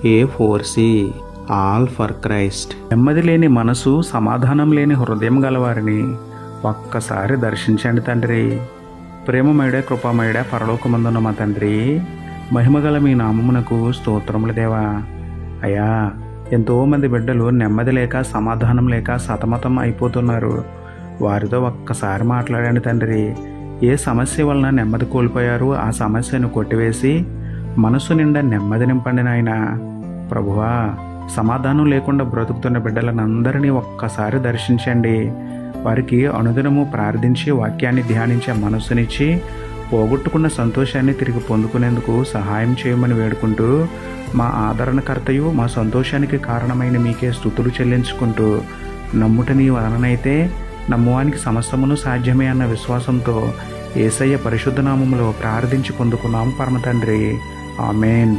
A4C all for Christ. నెమ్మది లేని మనసు, సమాధానం లేని హృదయం గలవారిని ఒక్కసారి దర్శించండి తండ్రి. ప్రేమమయుడ, కృపామయుడ, పరలోకమందున్న మా తండ్రి, మహిమగల మీ నామమునకు స్తోత్రములు దేవా. అయ్యా, ఎంతోమంది బిడ్డలు నెమ్మది లేక, సమాధానం లేక సతమతం అయిపోతున్నారు. వారితో ఒక్కసారి మాట్లాడండి తండ్రి. ఏ సమస్య వలన నెమ్మది కోల్పోయారు, ఆ సమస్యను కొట్టివేసి మనసు నిండా నెమ్మది నింపండి నాయనా. ప్రభువా, సమాధానం లేకుండా బ్రతుకుతున్న బిడ్డలందరినీ ఒక్కసారి దర్శించండి. వారికి అనుదినము ప్రార్థించి వాక్యాన్ని ధ్యానించే మనస్సునిచ్చి పోగొట్టుకున్న సంతోషాన్ని తిరిగి పొందుకునేందుకు సహాయం చేయమని వేడుకుంటూ, మా ఆదరణకర్తయు మా సంతోషానికి కారణమైన మీకే స్తుతులు చెల్లించుకుంటూ, నమ్ముట నీ వలనైతే నమ్మువానికి సమస్తమును సాధ్యమే అన్న విశ్వాసంతో యేసయ్య పరిశుద్ధ నామములో ప్రార్థించి పొందుకున్నాము పరమ తండ్రి. ఆమెన్.